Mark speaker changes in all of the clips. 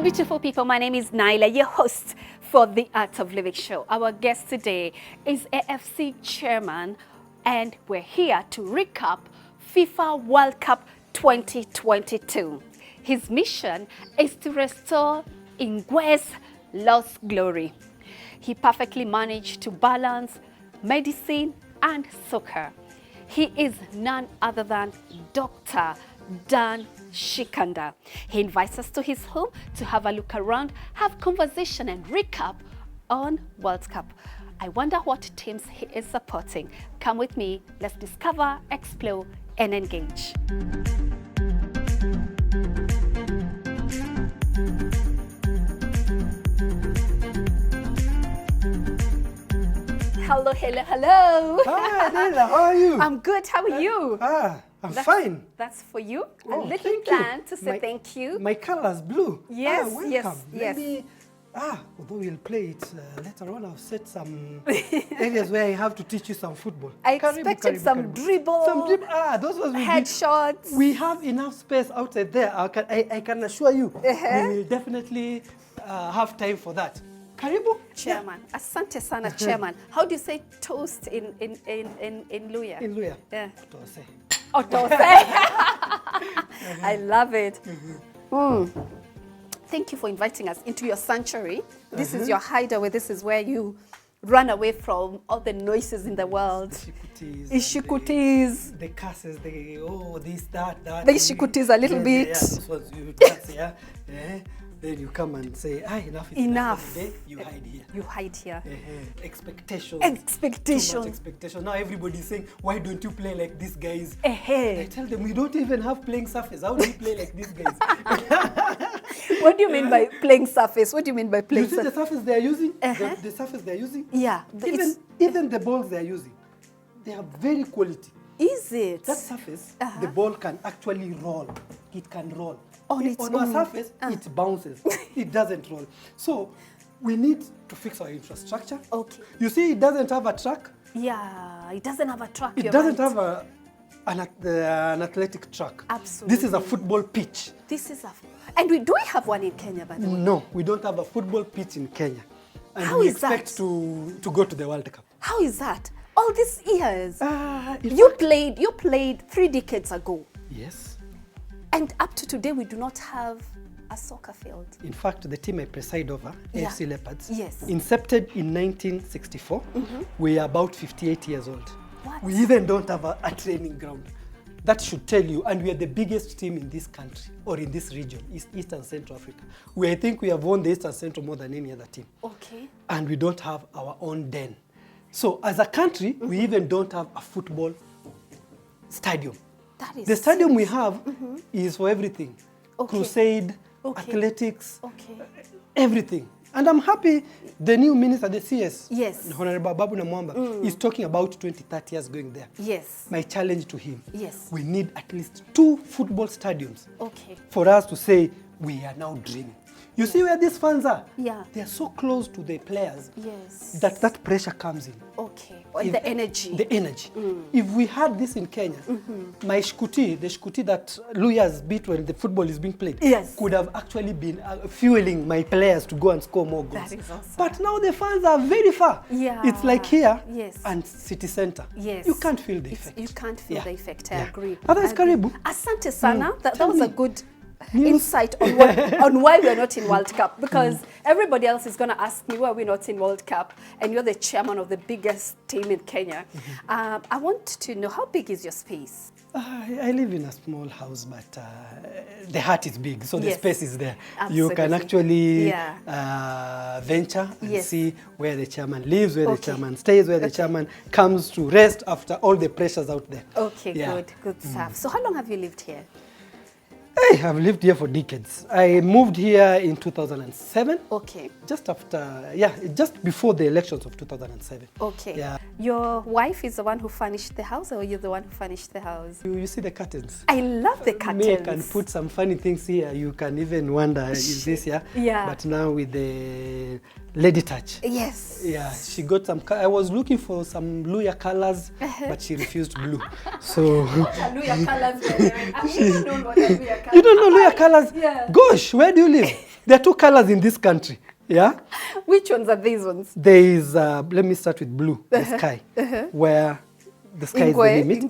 Speaker 1: beautiful people, my name is Naila, your host for the Art of Living show. Our guest today is AFC chairman, and we're here to recap FIFA World Cup 2022. His mission is to restore Ingwe's lost glory. He perfectly managed to balance medicine and soccer. He is none other than Dr. Dan Shikanda. He invites us to his home to have a look around, have conversation and recap on World Cup. I wonder what teams he is supporting. Come with me, let's discover, explore and engage. Hello, hello, hello.
Speaker 2: Hi, Nela, how are you?
Speaker 1: I'm good, how are you?
Speaker 2: I'm fine.
Speaker 1: That's for you.
Speaker 2: Oh,
Speaker 1: a little
Speaker 2: thank
Speaker 1: plan
Speaker 2: you.
Speaker 1: to say thank you.
Speaker 2: My color's blue.
Speaker 1: Yes,
Speaker 2: welcome.
Speaker 1: yes,
Speaker 2: Let me, although we'll play it later on, I've set some areas where I have to teach you some football.
Speaker 1: I expected some dribble.
Speaker 2: Some dribble. Those ones will
Speaker 1: headshots.
Speaker 2: We have enough space outside there. I can assure you, we will definitely have time for that. Karibu.
Speaker 1: Chairman. Yeah. Asante sana, chairman. How do you say toast in Luya?
Speaker 2: In Luya?
Speaker 1: Yeah.
Speaker 2: Tose.
Speaker 1: Oh, tose. I love it. Thank you for inviting us into your sanctuary. This is your hideaway. This is where you run away from all the noises in the world.
Speaker 2: The
Speaker 1: shikutis.
Speaker 2: The curses, this, that.
Speaker 1: The shikutis a little bit.
Speaker 2: Yeah, those ones you dance, yeah. Then you come and say, enough is enough. You hide here.
Speaker 1: You hide here.
Speaker 2: Expectations.
Speaker 1: Expectations.
Speaker 2: Too much expectation. Now everybody's saying, why don't you play like these guys?
Speaker 1: I
Speaker 2: tell them, we don't even have playing surface. How do you play like these guys?
Speaker 1: What do you mean by playing surface? What do you mean by playing surface?
Speaker 2: You see the surface they're using? The surface they're using?
Speaker 1: Yeah.
Speaker 2: Even the balls they're using, they have very quality.
Speaker 1: Is it?
Speaker 2: That surface, the ball can actually roll. It can roll.
Speaker 1: On its
Speaker 2: own. On a surface, it bounces. It doesn't roll. So we need to fix our infrastructure.
Speaker 1: Okay.
Speaker 2: You see, it doesn't have a track.
Speaker 1: Yeah, it doesn't have a track.
Speaker 2: It doesn't have an athletic track.
Speaker 1: Absolutely.
Speaker 2: This is a football pitch.
Speaker 1: And do we have one in Kenya, by the way?
Speaker 2: No, we don't have a football pitch in Kenya. And
Speaker 1: How
Speaker 2: we
Speaker 1: is
Speaker 2: expect
Speaker 1: that?
Speaker 2: to go to the World Cup.
Speaker 1: How is that? All these years.
Speaker 2: You
Speaker 1: played 3 decades ago.
Speaker 2: Yes.
Speaker 1: And up to today, we do not have a soccer field.
Speaker 2: In fact, the team I preside over, AFC Leopards,
Speaker 1: yes,
Speaker 2: incepted in 1964. We are about 58 years old.
Speaker 1: What?
Speaker 2: We even don't have a training ground. That should tell you, and we are the biggest team in this country, or in this region, East and Central Africa. I think we have won the East and Central more than any other team.
Speaker 1: Okay.
Speaker 2: And we don't have our own den. So as a country, we even don't have a football stadium. The stadium we have is for everything. Okay. Crusade, athletics, everything. And I'm happy the new minister, the CS, Honorable Babu Namwamba, is talking about 20-30 years going there.
Speaker 1: Yes.
Speaker 2: My challenge to him,
Speaker 1: we need
Speaker 2: at least 2 football stadiums for us to say we are now dreaming. You see where these fans are?
Speaker 1: Yeah.
Speaker 2: They are so close to the players that pressure comes in.
Speaker 1: Okay. The energy.
Speaker 2: The energy. If we had this in Kenya, my shikuti, the shikuti that Luya's beat when the football is being played, could have actually been fueling my players to go and score more goals.
Speaker 1: That is awesome.
Speaker 2: But now the fans are very far.
Speaker 1: Yeah.
Speaker 2: It's like here and city center.
Speaker 1: Yes.
Speaker 2: You can't feel the effect.
Speaker 1: You can't feel the effect, I agree.
Speaker 2: Otherwise, Karibu.
Speaker 1: Asante sana. That was a good insight on why we're not in World Cup, because everybody else is going to ask me why we're not in World Cup, and you're the chairman of the biggest team in Kenya. I want to know, how big is your space?
Speaker 2: I live in a small house, but the heart is big, so the space is there.
Speaker 1: Absolutely.
Speaker 2: You can actually venture and see where the chairman lives, where the chairman stays, where the chairman comes to rest after all the pressures out there.
Speaker 1: Okay, good stuff. So how long have you lived here?
Speaker 2: I have lived here for decades. I moved here in 2007.
Speaker 1: Okay.
Speaker 2: Just after, just before the elections of 2007.
Speaker 1: Okay.
Speaker 2: Yeah.
Speaker 1: Your wife is the one who furnished the house, or you're the one who furnished the house?
Speaker 2: You see the curtains?
Speaker 1: I love the curtains.
Speaker 2: Me, I can put some funny things here. You can even wonder, is this here?
Speaker 1: Yeah.
Speaker 2: But now with the lady touch.
Speaker 1: Yes.
Speaker 2: Yeah, she got some, I was looking for some Luya colors, but she refused blue. So.
Speaker 1: Luya colors. You don't know what Luya colors.
Speaker 2: You don't know Luya colors?
Speaker 1: Yeah.
Speaker 2: Gosh, where do you live? There are two colors in this country. Yeah.
Speaker 1: Which ones are these ones?
Speaker 2: There is, let me start with blue, the sky, where the sky is the limit,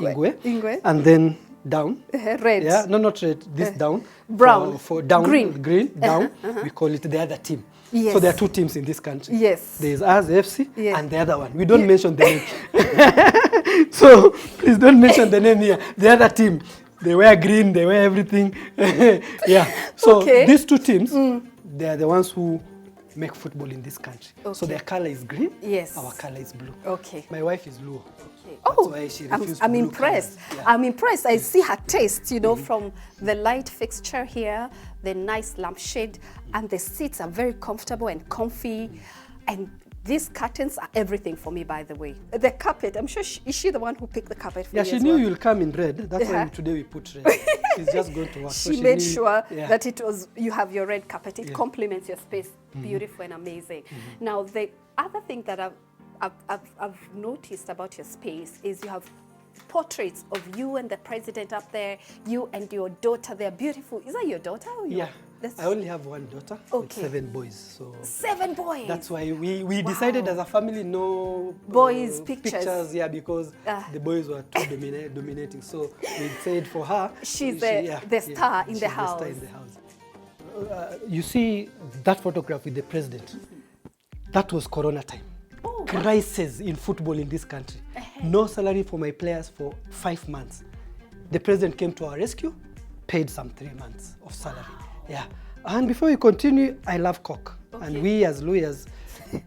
Speaker 2: Ingwe, and then down.
Speaker 1: Red.
Speaker 2: Yeah, no, not red, this down.
Speaker 1: Brown.
Speaker 2: For down,
Speaker 1: Green.
Speaker 2: down, we call it the other team.
Speaker 1: Yes.
Speaker 2: So there are two teams in this country.
Speaker 1: Yes.
Speaker 2: There is us, AFC,
Speaker 1: Yeah.
Speaker 2: and the other one. We don't mention the name. So please don't mention the name here. The other team, they wear green, they wear everything. Yeah. So these two teams, they are the ones who make football in this country. So their color is green.
Speaker 1: Yes.
Speaker 2: Our color is blue.
Speaker 1: Okay.
Speaker 2: My wife is blue.
Speaker 1: Okay.
Speaker 2: That's why she refused
Speaker 1: I'm
Speaker 2: blue
Speaker 1: impressed.
Speaker 2: colors. Yeah.
Speaker 1: I'm impressed. I see her taste, you know, from the light fixture here, the nice lampshade, and the seats are very comfortable and comfy. And these curtains are everything for me, by the way. The carpet, I'm sure, is she the one who picked the carpet for you?
Speaker 2: Yeah, she knew you'll come in red. That's why today we put red. She's just going to work.
Speaker 1: She made sure that it was, you have your red carpet. It complements your space. Beautiful and amazing. Now, the other thing that I've noticed about your space is you have portraits of you and the president up there, you and your daughter. They're beautiful. Is that your daughter? Or your?
Speaker 2: Yeah. I only have one daughter with 7 boys. So
Speaker 1: 7 boys.
Speaker 2: that's why we decided as a family no
Speaker 1: boys pictures.
Speaker 2: Yeah, because the boys were too dominating. So we said for her,
Speaker 1: she's the star in the house.
Speaker 2: The star in the house. You see that photograph with the president? That was Corona time. Crisis in football in this country. No salary for my players for 5 months. The president came to our rescue, paid some 3 months of salary. Yeah. And before we continue, I love Coke. And we as lawyers, yeah,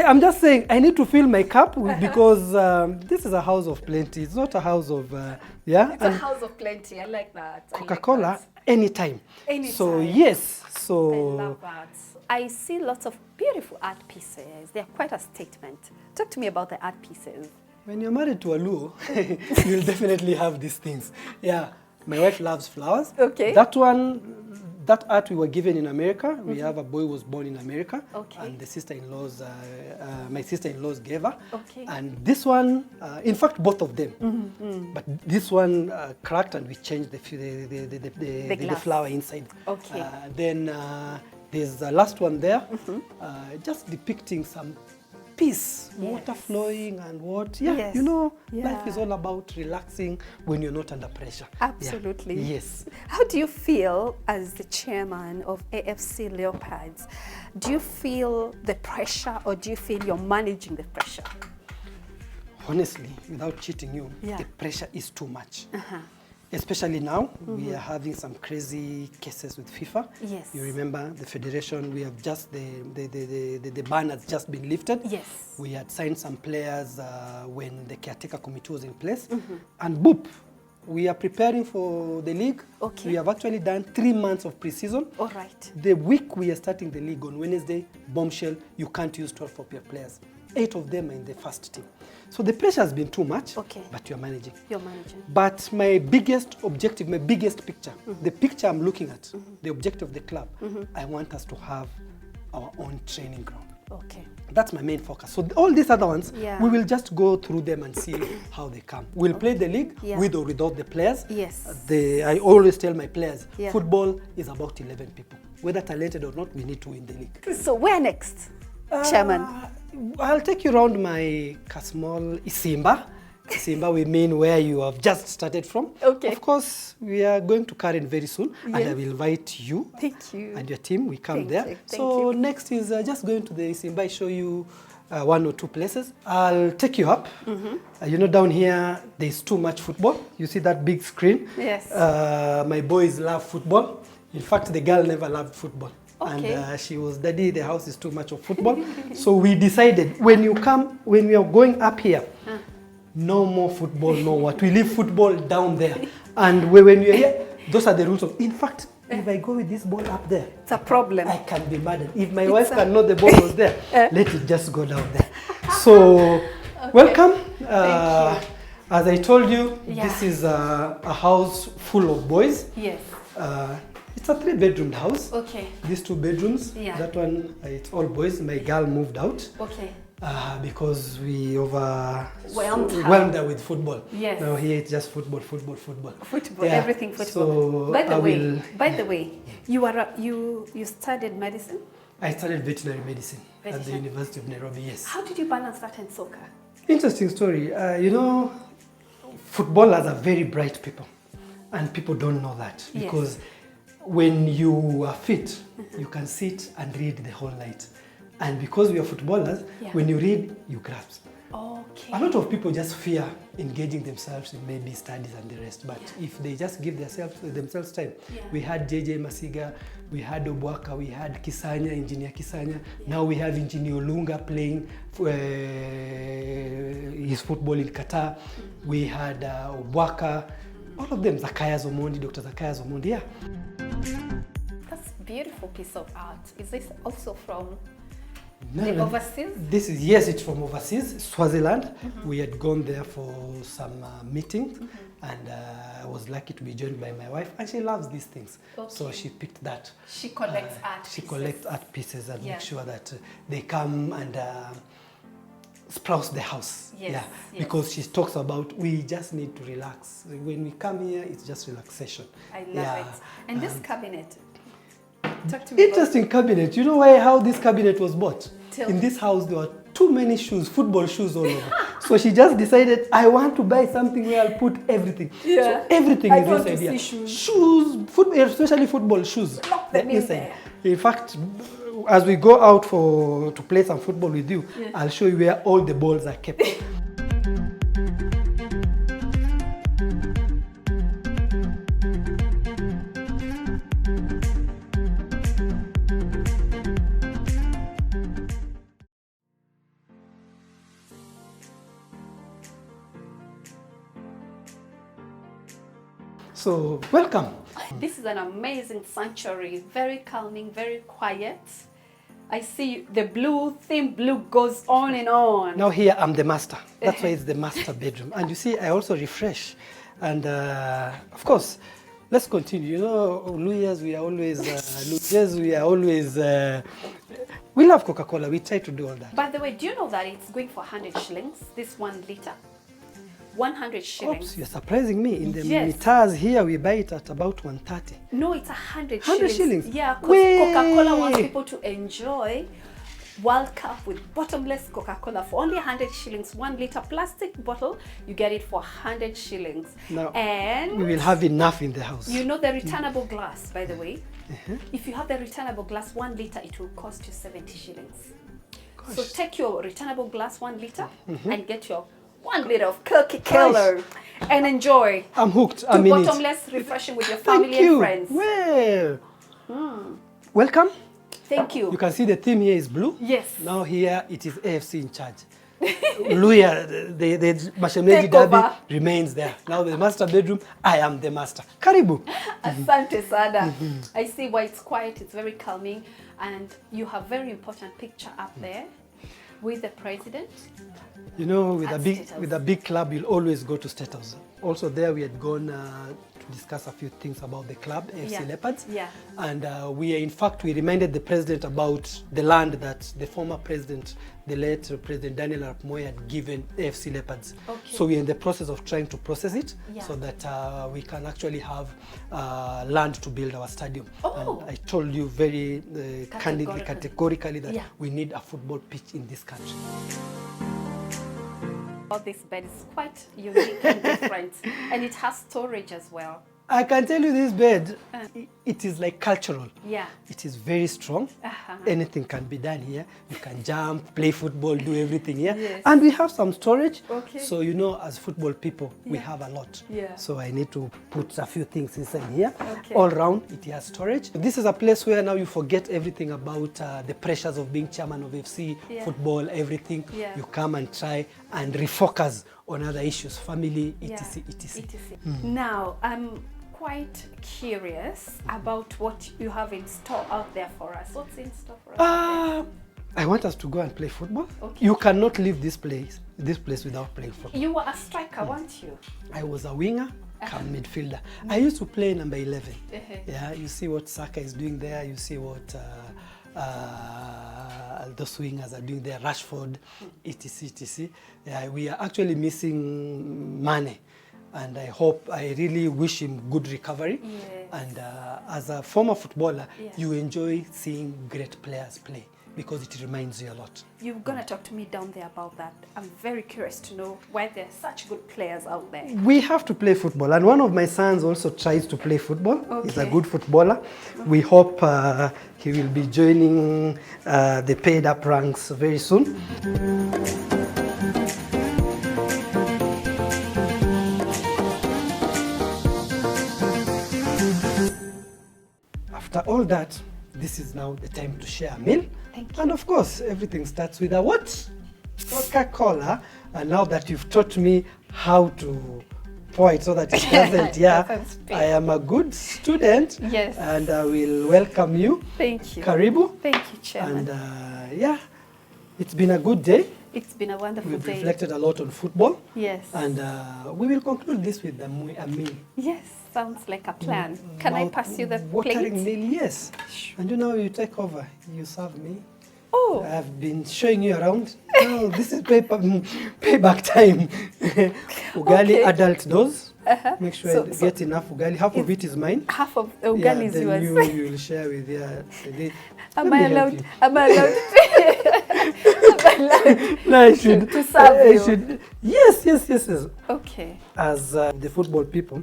Speaker 2: I'm just saying I need to fill my cup because this is a house of plenty. It's not a house of
Speaker 1: It's a house of plenty. I like that.
Speaker 2: Coca-Cola anytime. So yes. So
Speaker 1: I love that. I see lots of beautiful art pieces. They're quite a statement. Talk to me about the art pieces.
Speaker 2: When you're married to a Luo, you'll definitely have these things. Yeah, my wife loves flowers.
Speaker 1: Okay.
Speaker 2: That art we were given in America. We have a boy who was born in America.
Speaker 1: Okay.
Speaker 2: And the sister-in-laws, my sister-in-laws gave her.
Speaker 1: Okay.
Speaker 2: And this one, in fact, both of them. But this one cracked and we changed the flower inside.
Speaker 1: Okay.
Speaker 2: Then there's the last one there, just depicting some peace, water flowing and what. Yeah, you know, life is all about relaxing when you're not under pressure.
Speaker 1: Absolutely.
Speaker 2: Yeah. Yes.
Speaker 1: How do you feel as the chairman of AFC Leopards? Do you feel the pressure or do you feel you're managing the pressure?
Speaker 2: Honestly, without cheating you, the pressure is too much. Especially now, we are having some crazy cases with FIFA.
Speaker 1: Yes.
Speaker 2: You remember the federation, we have just, the ban has just been lifted.
Speaker 1: Yes.
Speaker 2: We had signed some players when the caretaker committee was in place. And boop, we are preparing for the league.
Speaker 1: Okay.
Speaker 2: We have actually done 3 months of pre-season.
Speaker 1: All right.
Speaker 2: The week we are starting the league on Wednesday, bombshell, you can't use 12 of your players. 8 of them are in the first team. So the pressure has been too much, but you're managing.
Speaker 1: You're managing.
Speaker 2: But my biggest objective, my biggest picture, the picture I'm looking at, the objective of the club, I want us to have our own training ground.
Speaker 1: Okay.
Speaker 2: That's my main focus. So all these other ones, we will just go through them and see how they come. We'll play the league with or without the players.
Speaker 1: Yes.
Speaker 2: I always tell my players, football is about 11 people. Whether talented or not, we need to win the league.
Speaker 1: So where next, Chairman?
Speaker 2: I'll take you around my Kasmol Isimba. Isimba, we mean where you have just started from.
Speaker 1: Okay.
Speaker 2: Of course, we are going to Karen very soon, and I will invite you.
Speaker 1: Thank you.
Speaker 2: And your team. We come there.
Speaker 1: Thank
Speaker 2: so next is just going to the Isimba, show you 1 or 2 places. I'll take you up. You know, down here, there's too much football. You see that big screen?
Speaker 1: Yes.
Speaker 2: My boys love football. In fact, the girl never loved football.
Speaker 1: Okay.
Speaker 2: And she was, Daddy, the house is too much of football. So we decided, when we are going up here, no more football, no what. We leave football down there. And when we are here, those are the rules of, in fact, if I go with this ball up there,
Speaker 1: it's a problem.
Speaker 2: I can be mad. If my wife can know the ball was there, let it just go down there. So, welcome.
Speaker 1: Thank you.
Speaker 2: As I told you, this is a house full of boys.
Speaker 1: Yes.
Speaker 2: It's a 3-bedroom house.
Speaker 1: Okay.
Speaker 2: These 2 bedrooms.
Speaker 1: Yeah.
Speaker 2: That one, it's all boys. My girl moved out.
Speaker 1: Okay.
Speaker 2: Because we
Speaker 1: Whelmed
Speaker 2: overwhelmed her with football.
Speaker 1: Yes.
Speaker 2: No, here it's just football.
Speaker 1: Football,
Speaker 2: Yeah.
Speaker 1: everything football.
Speaker 2: So
Speaker 1: By the way, you studied medicine?
Speaker 2: I studied veterinary medicine at the
Speaker 1: Veterinary.
Speaker 2: University of Nairobi, yes.
Speaker 1: How did you balance that and soccer?
Speaker 2: Interesting story. You know, footballers are very bright people, and people don't know that because when you are fit, you can sit and read the whole night. And because we are footballers, when you read, you grasp.
Speaker 1: Okay.
Speaker 2: A lot of people just fear engaging themselves in maybe studies and the rest, but if they just give themselves time. We had JJ Masiga, we had Obwaka, we had Kisanya, Engineer Kisanya. Now we have Engineer Lunga playing his football in Qatar. We had Obwaka, all of them, Zakaya Zomondi, Dr. Zakaya Zomondi, yeah.
Speaker 1: That's a beautiful piece of art. Is this also from the overseas?
Speaker 2: This is, yes, it's from overseas, Swaziland. We had gone there for some meeting, and I was lucky to be joined by my wife, and she loves these things. So she picked that.
Speaker 1: She collects art
Speaker 2: She
Speaker 1: pieces.
Speaker 2: collects art pieces and makes sure that they come and sprouse the house.
Speaker 1: Yes.
Speaker 2: Because she talks about we just need to relax. When we come here, it's just relaxation.
Speaker 1: I love it. And this cabinet, talk to me
Speaker 2: Interesting cabinet. You know how this cabinet was bought? In this house, there were too many shoes, football shoes all over. So she just decided, I want to buy something where I'll put everything. So everything is inside here. Shoes, especially football shoes.
Speaker 1: Lock them in there.
Speaker 2: In fact, as we go out to play some football with you, I'll show you where all the balls are kept. So, welcome.
Speaker 1: This is an amazing sanctuary, very calming, very quiet. I see the theme blue goes on and on.
Speaker 2: Now here I'm the master. That's why it's the master bedroom. And you see, I also refresh. And of course, let's continue. You know, Luyas, we are always, we love Coca-Cola. We try to do all that.
Speaker 1: By the way, do you know that it's going for 100 shillings, this 1 liter? 100 shillings.
Speaker 2: Oops, you're surprising me. In the meters here, we buy it at about 130.
Speaker 1: No, it's 100
Speaker 2: shillings.
Speaker 1: Yeah, because Coca-Cola wants people to enjoy World Cup with bottomless Coca-Cola for only 100 shillings. 1 liter plastic bottle, you get it for 100 shillings.
Speaker 2: Now,
Speaker 1: and
Speaker 2: we will have enough in the house.
Speaker 1: You know the returnable glass, by the way. If you have the returnable glass, 1 liter, it will cost you 70 shillings. Gosh. So take your returnable glass, 1 liter, and get your 1 liter of Coca-Cola and enjoy.
Speaker 2: I'm hooked. I'm in it.
Speaker 1: Bottomless refreshing with your family and friends.
Speaker 2: Well, welcome.
Speaker 1: Thank you.
Speaker 2: You can see the theme here is blue.
Speaker 1: Yes.
Speaker 2: Now here it is AFC in charge. Luya, the Mashemeji Derby remains there. Now the master bedroom, I am the master. Karibu.
Speaker 1: Asante Sada. I see why it's quiet, it's very calming, and you have very important picture up there with the president. You know, with a big club, you'll always go to State House. Also there we had gone to discuss a few things about the club, AFC Leopards. Yeah. And we reminded the president about the land that the former president, the late President Daniel Arap Moi, had given AFC Leopards. Okay. So we're in the process of trying to process it so that we can actually have land to build our stadium. Oh. And I told you very categorically that we need a football pitch in this country. This bed is quite unique and different, and it has storage as well. I can tell you this bed, it is like cultural. Yeah. It is very strong. Anything can be done here. You can jump, play football, do everything here. Yes. And we have some storage. Okay. So, you know, as football people, we have a lot. Yeah. So I need to put a few things inside here. Okay. All around, it has storage. This is a place where now you forget everything about the pressures of being chairman of FC, football, everything. Yeah. You come and try and refocus on other issues, family, etc. etc. Now, I'm quite curious about what you have in store out there for us. What's in store for us? I want us to go and play football. Okay. You cannot leave this place without playing football. You were a striker, weren't you? I was a winger, come midfielder. I used to play number 11. Yeah, you see what Saka is doing there. You see what
Speaker 2: those wingers are doing their Rashford, etc., etc. We are actually missing Mane, and I really wish him good recovery.
Speaker 1: Yes.
Speaker 2: And as a former footballer,
Speaker 1: Yes.
Speaker 2: you enjoy seeing great players play because it reminds you a lot.
Speaker 1: You're going to talk to me down there about that. I'm very curious to know why there are such good players out there.
Speaker 2: We have to play football, and one of my sons also tries to play football.
Speaker 1: Okay.
Speaker 2: He's a good footballer. We hope he will be joining the paid up ranks very soon. After all that, this is now the time to share a meal.
Speaker 1: Thank you.
Speaker 2: And of course, everything starts with a what? Coca-Cola. And now that you've taught me how to pour it so that it doesn't,
Speaker 1: Doesn't spill.
Speaker 2: I am a good student.
Speaker 1: Yes.
Speaker 2: And I will welcome you.
Speaker 1: Thank you.
Speaker 2: Karibu.
Speaker 1: Thank you, Chairman.
Speaker 2: And it's been a good day.
Speaker 1: It's been a wonderful
Speaker 2: We've
Speaker 1: day.
Speaker 2: reflected a lot on football.
Speaker 1: Yes.
Speaker 2: And we will conclude this with a meal.
Speaker 1: Yes, sounds like a plan. Can I pass you the
Speaker 2: watering
Speaker 1: plate?
Speaker 2: meal, yes. And you know, you take over. You serve me.
Speaker 1: Oh,
Speaker 2: I've been showing you around. Oh, this is payback time. Ugali
Speaker 1: Okay.
Speaker 2: adult dose. Make sure
Speaker 1: So-
Speaker 2: I
Speaker 1: so
Speaker 2: get enough ugali. Half of it is mine.
Speaker 1: half of the ugali is
Speaker 2: then
Speaker 1: yours.
Speaker 2: you will share with
Speaker 1: Am
Speaker 2: Let
Speaker 1: I
Speaker 2: me help
Speaker 1: allowed?
Speaker 2: you.
Speaker 1: Am I allowed?
Speaker 2: No, I should.
Speaker 1: to serve
Speaker 2: I
Speaker 1: you.
Speaker 2: should. Yes.
Speaker 1: Okay.
Speaker 2: As the football people.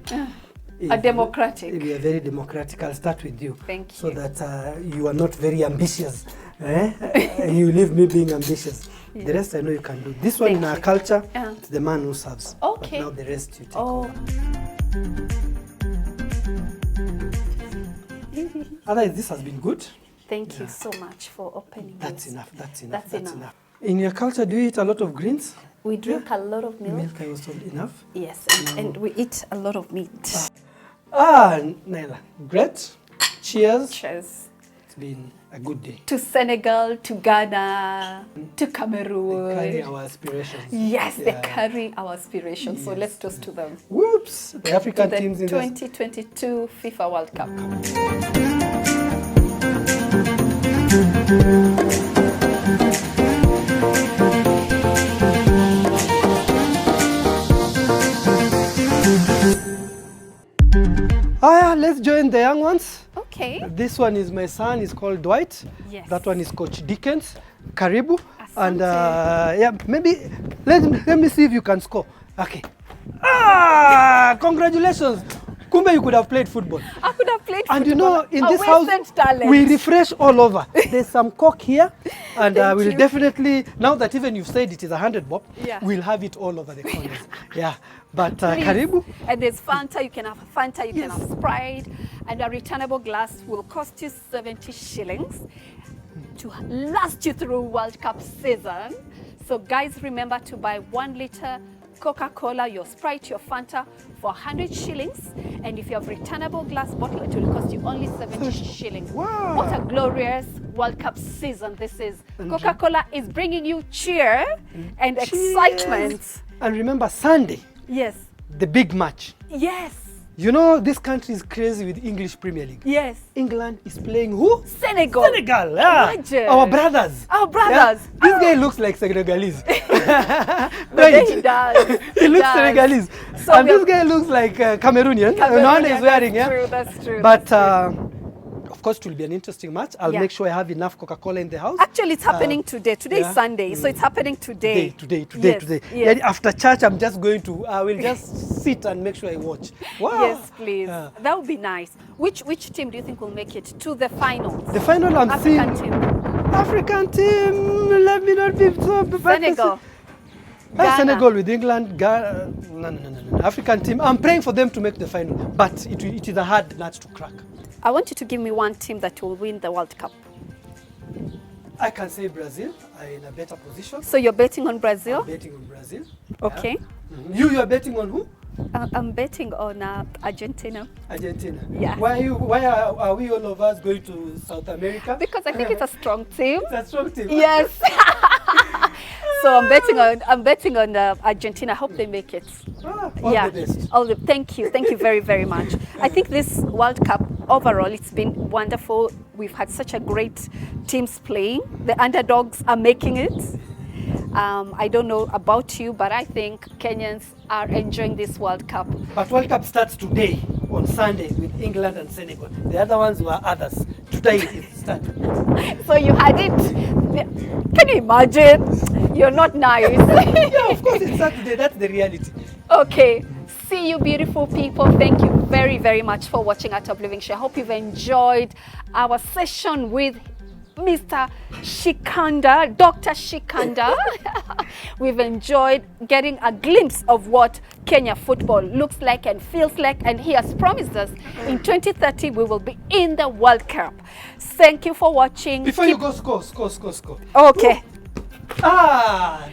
Speaker 1: A democratic.
Speaker 2: We are very democratic. I'll start with you.
Speaker 1: Thank
Speaker 2: So
Speaker 1: you.
Speaker 2: that you are not very ambitious. You leave me being ambitious.
Speaker 1: Yeah.
Speaker 2: The rest I know you can do. This one
Speaker 1: Thank
Speaker 2: in our
Speaker 1: you.
Speaker 2: culture,
Speaker 1: Yeah.
Speaker 2: it's the man who serves.
Speaker 1: Okay.
Speaker 2: But now the rest you take.
Speaker 1: Oh.
Speaker 2: Otherwise, this has been good.
Speaker 1: Thank you so much for opening
Speaker 2: That's
Speaker 1: this.
Speaker 2: enough. That's
Speaker 1: That's enough.
Speaker 2: In your culture, do you eat a lot of greens?
Speaker 1: We drink a lot of milk.
Speaker 2: Milk is also enough.
Speaker 1: Yes, and we eat a lot of meat.
Speaker 2: Naila, great. Cheers.
Speaker 1: Cheers.
Speaker 2: It's been a good day.
Speaker 1: To Senegal, to Ghana, to Cameroon.
Speaker 2: Carry our aspirations.
Speaker 1: Yes, they
Speaker 2: Yeah.
Speaker 1: carry our aspirations. So
Speaker 2: Yes.
Speaker 1: let's toast to them.
Speaker 2: Whoops! The
Speaker 1: To
Speaker 2: African
Speaker 1: the
Speaker 2: teams in this.
Speaker 1: 2022 FIFA World Cup.
Speaker 2: Let's join the young ones.
Speaker 1: Okay.
Speaker 2: This one is my son. He's called Dwight.
Speaker 1: Yes.
Speaker 2: That one is Coach Dickens. Karibu.
Speaker 1: Asante.
Speaker 2: And maybe let me see if you can score. Okay. Congratulations. Kumbe, you could have played football.
Speaker 1: I could have played
Speaker 2: And you
Speaker 1: football.
Speaker 2: know, in
Speaker 1: A
Speaker 2: this house,
Speaker 1: wasted talent.
Speaker 2: we refresh all over. There's some Coke here, and
Speaker 1: Thank
Speaker 2: we'll
Speaker 1: you.
Speaker 2: definitely, now that even you've said it is 100 bob,
Speaker 1: Yeah.
Speaker 2: we'll have it all over the corners. Yeah, but
Speaker 1: Please.
Speaker 2: Karibu.
Speaker 1: And there's Fanta, you can have Fanta, you
Speaker 2: Yes.
Speaker 1: can have Sprite, and a returnable glass will cost you 70 shillings to last you through World Cup season. So guys, remember to buy 1 liter Coca-Cola, your Sprite, your Fanta for 100 shillings. And if you have returnable glass bottle, it will cost you only 70 shillings.
Speaker 2: Wow.
Speaker 1: What a glorious World Cup season this is. Coca-Cola is bringing you cheer and excitement.
Speaker 2: Cheers. And remember, Sunday,
Speaker 1: Yes.
Speaker 2: the big match.
Speaker 1: Yes.
Speaker 2: You know, this country is crazy with English Premier League.
Speaker 1: Yes.
Speaker 2: England is playing who?
Speaker 1: Senegal.
Speaker 2: Senegal. Yeah.
Speaker 1: Imagine.
Speaker 2: Our brothers.
Speaker 1: Our brothers.
Speaker 2: Yeah? This guy looks like Senegalese.
Speaker 1: But then he does.
Speaker 2: He looks
Speaker 1: does.
Speaker 2: Senegalese.
Speaker 1: So
Speaker 2: And
Speaker 1: we
Speaker 2: this
Speaker 1: are-
Speaker 2: guy looks like Cameroonian.
Speaker 1: Cameroonian,
Speaker 2: No one is wearing,
Speaker 1: that's
Speaker 2: yeah.
Speaker 1: true, that's true.
Speaker 2: But of course, it will be an interesting match. I'll
Speaker 1: Yeah.
Speaker 2: make sure I have enough Coca-Cola in the house.
Speaker 1: Actually, it's happening today. Today
Speaker 2: yeah.
Speaker 1: is Sunday, so it's happening today.
Speaker 2: Today.
Speaker 1: Yes,
Speaker 2: Yes.
Speaker 1: yes.
Speaker 2: Yeah, after church, I will just sit and make sure I watch. Wow.
Speaker 1: Yes, please.
Speaker 2: Yeah.
Speaker 1: That would be nice. Which team do you think will make it to the finals?
Speaker 2: The final I'm
Speaker 1: African
Speaker 2: seeing.
Speaker 1: team.
Speaker 2: African team, let me not be so
Speaker 1: Senegal. Ghana.
Speaker 2: Senegal with England, Ghana, no. African team. I'm praying for them to make the final, but it is a hard nut to crack.
Speaker 1: I want you to give me one team that will win the World Cup.
Speaker 2: I can say Brazil are in a better position.
Speaker 1: So you're betting on Brazil?
Speaker 2: I'm betting on Brazil.
Speaker 1: Okay.
Speaker 2: Yeah. You are betting on who?
Speaker 1: I'm betting on Argentina.
Speaker 2: Argentina.
Speaker 1: Yeah.
Speaker 2: Why are we all of us going to South America?
Speaker 1: Because I think it's a strong team.
Speaker 2: It's a strong team.
Speaker 1: Yes. So I'm betting on Argentina. I hope they make it.
Speaker 2: All
Speaker 1: yeah.
Speaker 2: the best.
Speaker 1: Thank you very, very much. I think this World Cup overall, it's been wonderful. we've had such a great teams playing. The underdogs are making it. I don't know about you, but I think Kenyans are enjoying this World Cup.
Speaker 2: But World Cup starts today, on Sunday, with England and Senegal. The other ones were others. Today it started.
Speaker 1: So you had it. Can you imagine? You're not nice.
Speaker 2: Yeah, of course it's Saturday. That's the reality.
Speaker 1: Okay. See you, beautiful people. Thank you very, very much for watching Art of Living Show. I hope you've enjoyed our session with Mr. Shikanda, Dr. Shikanda. We've enjoyed getting a glimpse of what Kenya football looks like and feels like, and he has promised us in 2030 we will be in the World Cup. Thank you for watching.
Speaker 2: Before you go, score.
Speaker 1: Okay.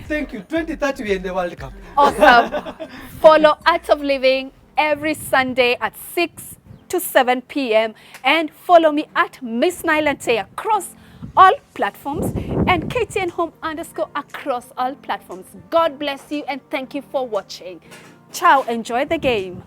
Speaker 2: Thank you. 2030 we're in the World Cup.
Speaker 1: Awesome. Follow Art of Living every Sunday at 6 to 7 p.m. and follow me at Miss Nylante across all platforms and KTN Home _ across all platforms. God bless you and thank you for watching. Ciao. Enjoy the game.